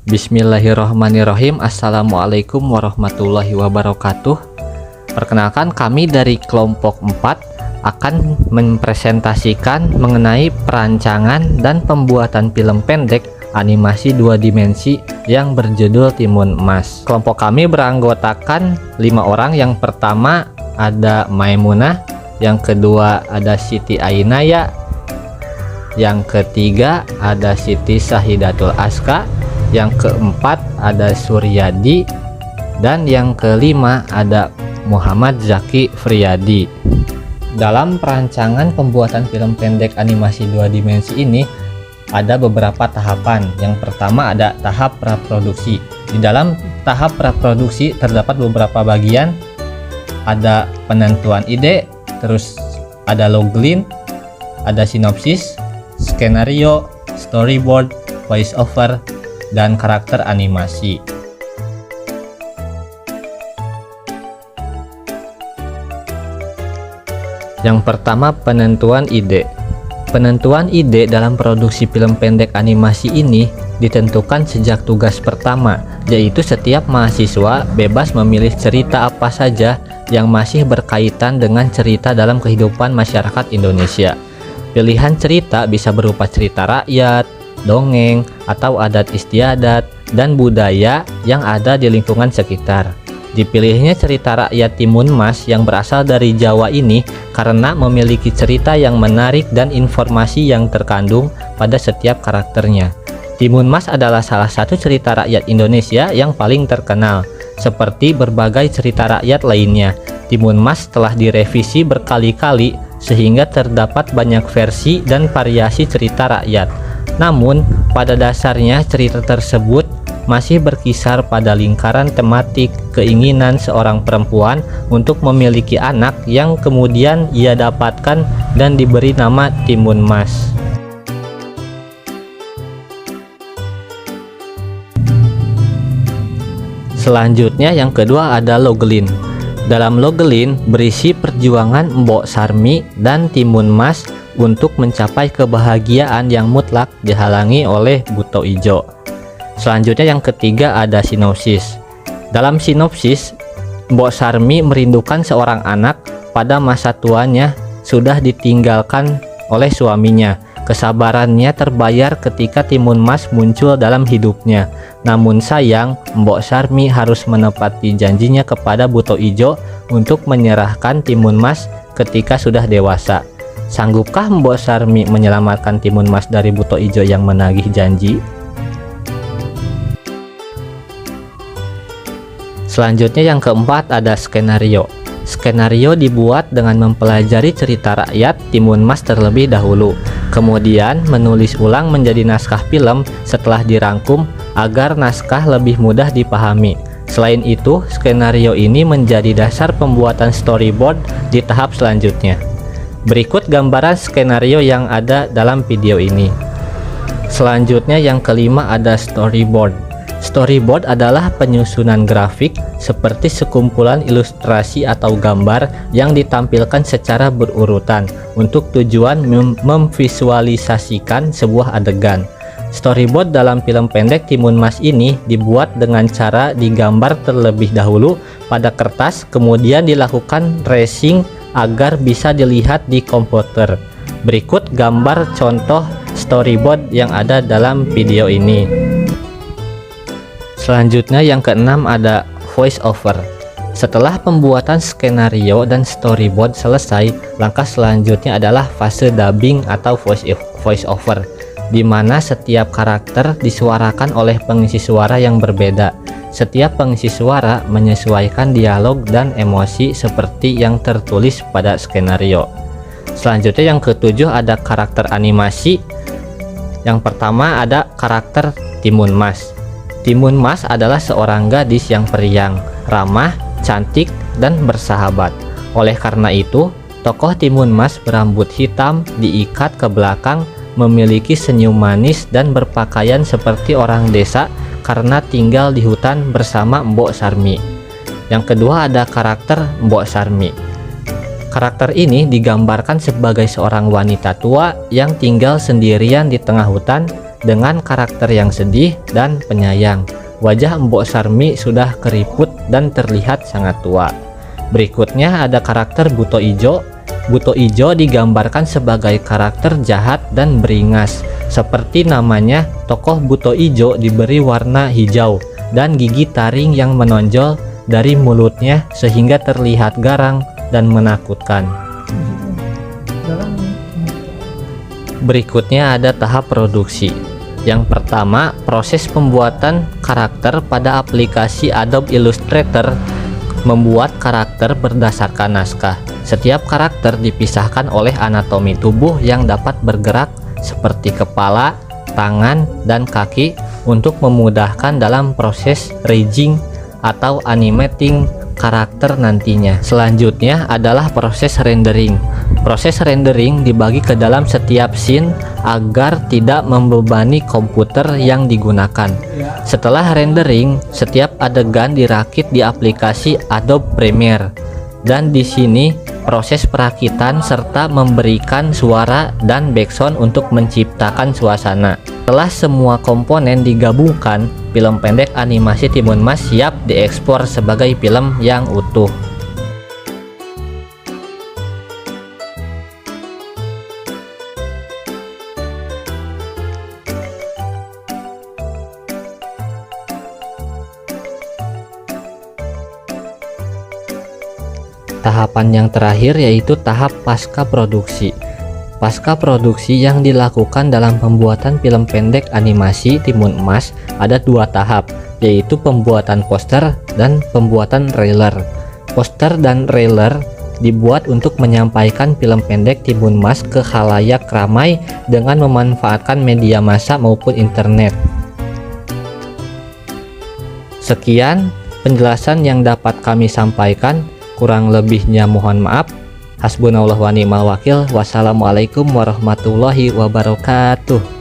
Bismillahirrahmanirrahim. Assalamualaikum warahmatullahi wabarakatuh. Perkenalkan, kami dari kelompok 4 akan mempresentasikan mengenai perancangan dan pembuatan film pendek animasi 2 dimensi yang berjudul Timun Emas. Kelompok kami beranggotakan 5 orang. Yang pertama ada Maimunah, yang kedua ada Siti Ainaya, yang ketiga ada Siti Sahidatul Aska, yang keempat ada Suryadi, dan yang kelima ada Muhammad Zaki Friyadi. Dalam perancangan pembuatan film pendek animasi 2 dimensi ini ada beberapa tahapan. Yang pertama ada tahap praproduksi. Di dalam tahap praproduksi terdapat beberapa bagian. Ada penentuan ide, terus ada logline, ada sinopsis, skenario, storyboard, voice over, dan karakter animasi. Yang pertama, penentuan ide. Penentuan ide dalam produksi film pendek animasi ini ditentukan sejak tugas pertama, yaitu setiap mahasiswa bebas memilih cerita apa saja yang masih berkaitan dengan cerita dalam kehidupan masyarakat Indonesia. Pilihan cerita bisa berupa cerita rakyat, dongeng, atau adat istiadat dan budaya yang ada di lingkungan sekitar. Dipilihnya cerita rakyat Timun Emas yang berasal dari Jawa ini karena memiliki cerita yang menarik dan informasi yang terkandung pada setiap karakternya. Timun Emas adalah salah satu cerita rakyat Indonesia yang paling terkenal. Seperti berbagai cerita rakyat lainnya, Timun Emas telah direvisi berkali-kali sehingga terdapat banyak versi dan variasi cerita rakyat. Namun, pada dasarnya cerita tersebut masih berkisar pada lingkaran tematik keinginan seorang perempuan untuk memiliki anak yang kemudian ia dapatkan dan diberi nama Timun Emas. Selanjutnya yang kedua ada logline. Dalam logline berisi perjuangan Mbok Sarmi dan Timun Emas untuk mencapai kebahagiaan yang mutlak dihalangi oleh Buto Ijo. Selanjutnya yang ketiga ada sinopsis. Dalam sinopsis, Mbok Sarmi merindukan seorang anak pada masa tuanya sudah ditinggalkan oleh suaminya. Kesabarannya terbayar ketika Timun Emas muncul dalam hidupnya. Namun sayang, Mbok Sarmi harus menepati janjinya kepada Buto Ijo untuk menyerahkan Timun Emas ketika sudah dewasa. Sanggupkah Mbok Sarmi menyelamatkan Timun Emas dari Buto Ijo yang menagih janji? Selanjutnya yang keempat ada skenario. Skenario dibuat dengan mempelajari cerita rakyat Timun Emas terlebih dahulu, kemudian menulis ulang menjadi naskah film setelah dirangkum agar naskah lebih mudah dipahami. Selain itu, skenario ini menjadi dasar pembuatan storyboard di tahap selanjutnya. Berikut gambaran skenario yang ada dalam video ini. Selanjutnya yang kelima ada storyboard. Storyboard adalah penyusunan grafik seperti sekumpulan ilustrasi atau gambar yang ditampilkan secara berurutan untuk tujuan memvisualisasikan sebuah adegan. Storyboard dalam film pendek Timun Emas ini dibuat dengan cara digambar terlebih dahulu pada kertas, kemudian dilakukan tracing agar bisa dilihat di komputer. Berikut gambar contoh storyboard yang ada dalam video ini. Selanjutnya yang keenam ada voice over. Setelah pembuatan skenario dan storyboard selesai, langkah selanjutnya adalah fase dubbing atau voice over, di mana setiap karakter disuarakan oleh pengisi suara yang berbeda. Setiap pengisi suara menyesuaikan dialog dan emosi seperti yang tertulis pada skenario. Selanjutnya yang ketujuh ada karakter animasi. Yang pertama ada karakter Timun Emas. Timun Emas adalah seorang gadis yang periang, ramah, cantik, dan bersahabat. Oleh karena itu, tokoh Timun Emas berambut hitam diikat ke belakang, memiliki senyum manis dan berpakaian seperti orang desa karena tinggal di hutan bersama Mbok Sarmi. Yang kedua ada karakter Mbok Sarmi. Karakter ini digambarkan sebagai seorang wanita tua yang tinggal sendirian di tengah hutan dengan karakter yang sedih dan penyayang. Wajah Mbok Sarmi sudah keriput dan terlihat sangat tua. Berikutnya ada karakter Buto Ijo. Buto Ijo digambarkan sebagai karakter jahat dan beringas. Seperti namanya, tokoh Buto Ijo diberi warna hijau dan gigi taring yang menonjol dari mulutnya sehingga terlihat garang dan menakutkan. Berikutnya ada tahap produksi. Yang pertama, proses pembuatan karakter pada aplikasi Adobe Illustrator. Membuat karakter berdasarkan naskah. Setiap karakter dipisahkan oleh anatomi tubuh yang dapat bergerak seperti kepala, tangan, dan kaki untuk memudahkan dalam proses rigging atau animating karakter nantinya. Selanjutnya adalah proses rendering. Proses rendering dibagi ke dalam setiap scene agar tidak membebani komputer yang digunakan. Setelah rendering, setiap adegan dirakit di aplikasi Adobe Premiere. Dan di sini proses perakitan serta memberikan suara dan background untuk menciptakan suasana. Setelah semua komponen digabungkan, film pendek animasi Timun Mas siap diekspor sebagai film yang utuh. Tahapan yang terakhir yaitu tahap pasca produksi. Pasca produksi yang dilakukan dalam pembuatan film pendek animasi Timun Emas ada dua tahap, yaitu pembuatan poster dan pembuatan trailer. Poster dan trailer dibuat untuk menyampaikan film pendek Timun Emas ke khalayak ramai dengan memanfaatkan media massa maupun internet. Sekian penjelasan yang dapat kami sampaikan. Kurang lebihnya mohon maaf. Hasbunallahu wa ni'mal wakil. Wassalamualaikum warahmatullahi wabarakatuh.